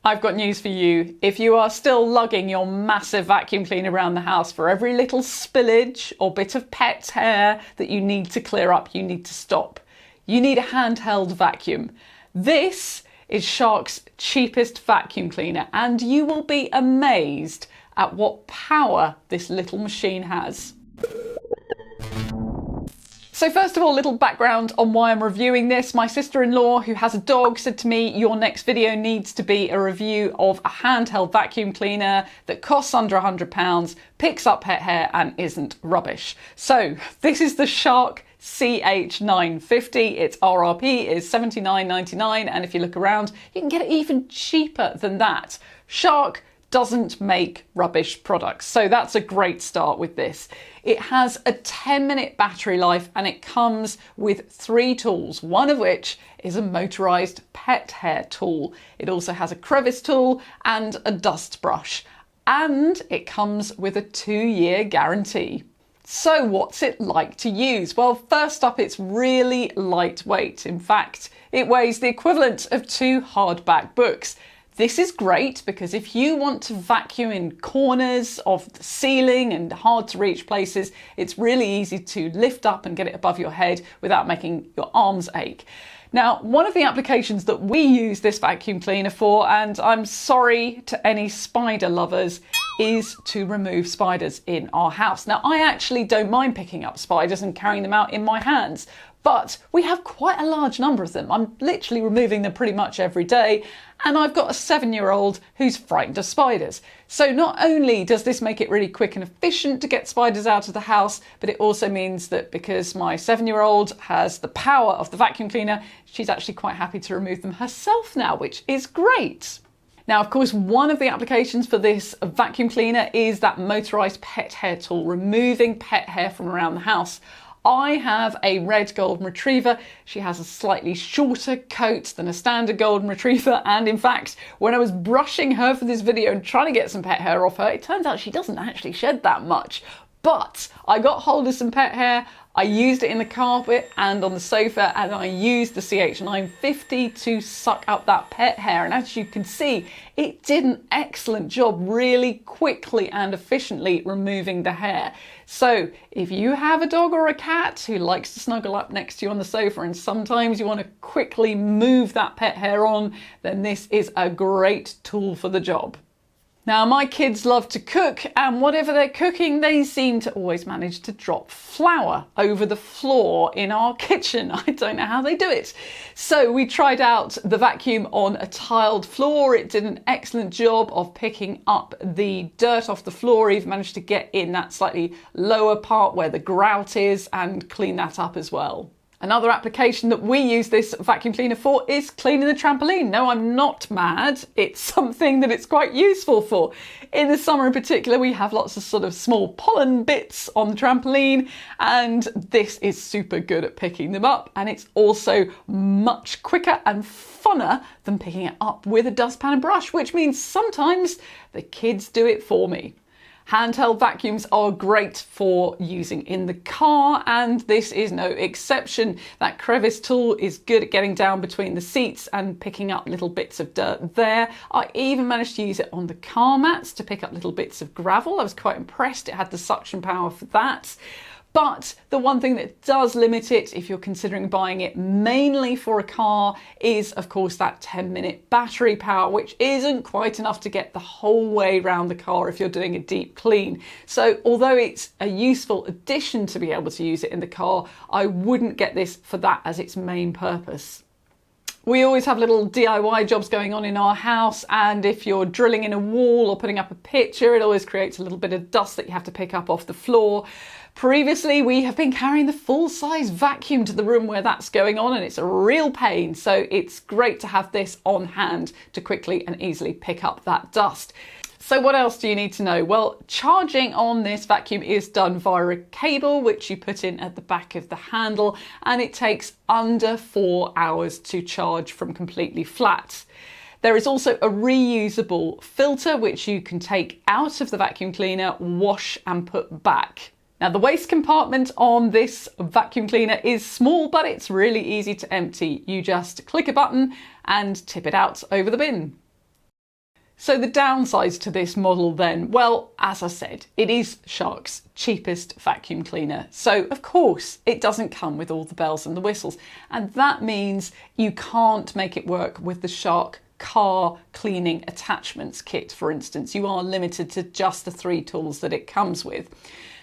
I've got news for you. If you are still lugging your massive vacuum cleaner around the house for every little spillage or bit of pet hair that you need to clear up, you need to stop. You need a handheld vacuum. This is Shark's cheapest vacuum cleaner, and you will be amazed at what power this little machine has. So first of all, a little background on why I'm reviewing this. My sister-in-law, who has a dog, said to me, your next video needs to be a review of a handheld vacuum cleaner that costs under £100, picks up pet hair and isn't rubbish. So this is the Shark CH950. Its RRP is $79.99, and if you look around, you can get it even cheaper than that. Shark doesn't make rubbish products, so that's a great start with this. It has a 10-minute battery life and it comes with 3 tools, one of which is a motorised pet hair tool. It also has a crevice tool and a dust brush, and it comes with a 2-year guarantee. So what's it like to use? Well, first up, it's really lightweight. In fact, it weighs the equivalent of 2 hardback books. This is great because if you want to vacuum in corners of the ceiling and hard to reach places, it's really easy to lift up and get it above your head without making your arms ache. Now, one of the applications that we use this vacuum cleaner for, and I'm sorry to any spider lovers, is to remove spiders in our house. Now, I actually don't mind picking up spiders and carrying them out in my hands, but we have quite a large number of them. I'm literally removing them pretty much every day, and I've got a 7-year-old who's frightened of spiders. So not only does this make it really quick and efficient to get spiders out of the house, but it also means that because my 7-year-old has the power of the vacuum cleaner, she's actually quite happy to remove them herself now, which is great. Now, of course, one of the applications for this vacuum cleaner is that motorised pet hair tool, removing pet hair from around the house. I have a red golden retriever. She has a slightly shorter coat than a standard golden retriever, and in fact, when I was brushing her for this video and trying to get some pet hair off her, it turns out she doesn't actually shed that much. But I got hold of some pet hair, I used it in the carpet and on the sofa, and I used the CH950 to suck up that pet hair. And as you can see, it did an excellent job really quickly and efficiently removing the hair. So if you have a dog or a cat who likes to snuggle up next to you on the sofa and sometimes you want to quickly move that pet hair on, then this is a great tool for the job. Now, my kids love to cook, and whatever they're cooking, they seem to always manage to drop flour over the floor in our kitchen. I don't know how they do it. So we tried out the vacuum on a tiled floor. It did an excellent job of picking up the dirt off the floor, even managed to get in that slightly lower part where the grout is and clean that up as well. Another application that we use this vacuum cleaner for is cleaning the trampoline. No, I'm not mad. It's something that it's quite useful for. In the summer in particular, we have lots of sort of small pollen bits on the trampoline, and this is super good at picking them up. And it's also much quicker and funner than picking it up with a dustpan and brush, which means sometimes the kids do it for me. Handheld vacuums are great for using in the car, and this is no exception. That crevice tool is good at getting down between the seats and picking up little bits of dirt there. I even managed to use it on the car mats to pick up little bits of gravel. I was quite impressed. It had the suction power for that. But the one thing that does limit it, if you're considering buying it mainly for a car, is of course that 10-minute battery power, which isn't quite enough to get the whole way around the car if you're doing a deep clean. So although it's a useful addition to be able to use it in the car, I wouldn't get this for that as its main purpose. We always have little DIY jobs going on in our house, and if you're drilling in a wall or putting up a picture, it always creates a little bit of dust that you have to pick up off the floor. Previously, we have been carrying the full-size vacuum to the room where that's going on, and it's a real pain, so it's great to have this on hand to quickly and easily pick up that dust. So what else do you need to know? Well, charging on this vacuum is done via a cable which you put in at the back of the handle, and it takes under 4 hours to charge from completely flat. There is also a reusable filter which you can take out of the vacuum cleaner, wash and put back. Now, the waste compartment on this vacuum cleaner is small, but it's really easy to empty. You just click a button and tip it out over the bin. So the downsides to this model then, well, as I said, it is Shark's cheapest vacuum cleaner. So of course it doesn't come with all the bells and the whistles. And that means you can't make it work with the Shark car cleaning attachments kit, for instance. You are limited to just the 3 tools that it comes with.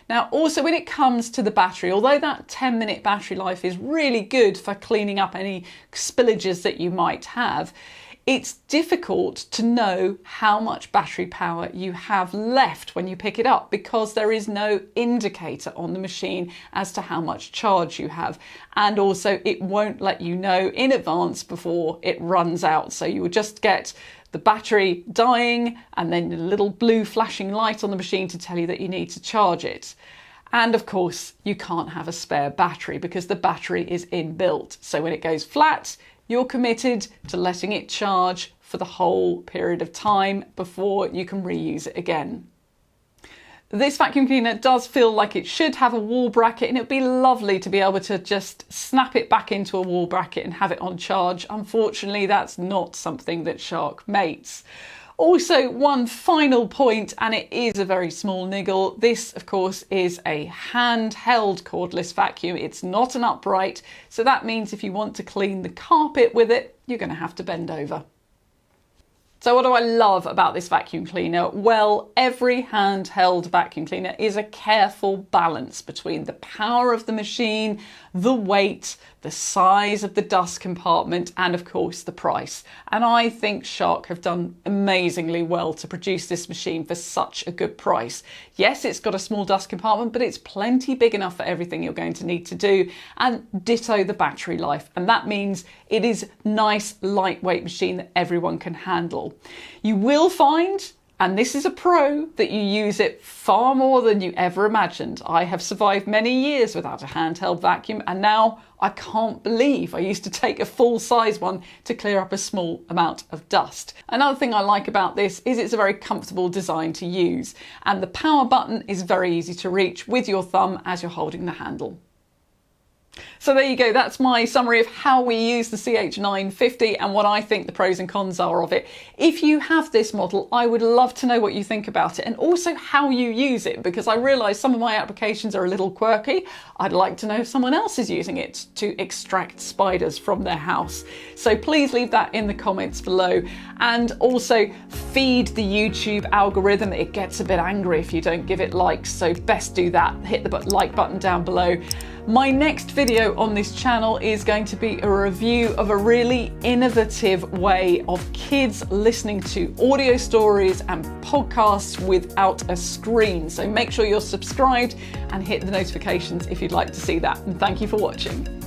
Now, also when it comes to the battery, although that 10-minute battery life is really good for cleaning up any spillages that you might have, it's difficult to know how much battery power you have left when you pick it up because there is no indicator on the machine as to how much charge you have. And also it won't let you know in advance before it runs out. So you will just get the battery dying and then a little blue flashing light on the machine to tell you that you need to charge it. And of course, you can't have a spare battery because the battery is inbuilt. So when it goes flat, you're committed to letting it charge for the whole period of time before you can reuse it again. This vacuum cleaner does feel like it should have a wall bracket, and it'd be lovely to be able to just snap it back into a wall bracket and have it on charge. Unfortunately, that's not something that Shark makes. Also, one final point, and it is a very small niggle. This, of course, is a handheld cordless vacuum. It's not an upright, so that means if you want to clean the carpet with it, you're going to have to bend over. So what do I love about this vacuum cleaner? Well, every handheld vacuum cleaner is a careful balance between the power of the machine, the weight, the size of the dust compartment, and of course the price. And I think Shark have done amazingly well to produce this machine for such a good price. Yes, it's got a small dust compartment, but it's plenty big enough for everything you're going to need to do, and ditto the battery life. And that means it is a nice, lightweight machine that everyone can handle. You will find, and this is a pro, that you use it far more than you ever imagined. I have survived many years without a handheld vacuum, and now I can't believe I used to take a full-size one to clear up a small amount of dust. Another thing I like about this is it's a very comfortable design to use, and the power button is very easy to reach with your thumb as you're holding the handle. So there you go, that's my summary of how we use the CH950 and what I think the pros and cons are of it. If you have this model, I would love to know what you think about it and also how you use it, because I realise some of my applications are a little quirky. I'd like to know if someone else is using it to extract spiders from their house. So please leave that in the comments below, and also feed the YouTube algorithm. It gets a bit angry if you don't give it likes, so best do that. Hit the like button down below. My next video on this channel is going to be a review of a really innovative way of kids listening to audio stories and podcasts without a screen. So make sure you're subscribed and hit the notifications if you'd like to see that. And thank you for watching.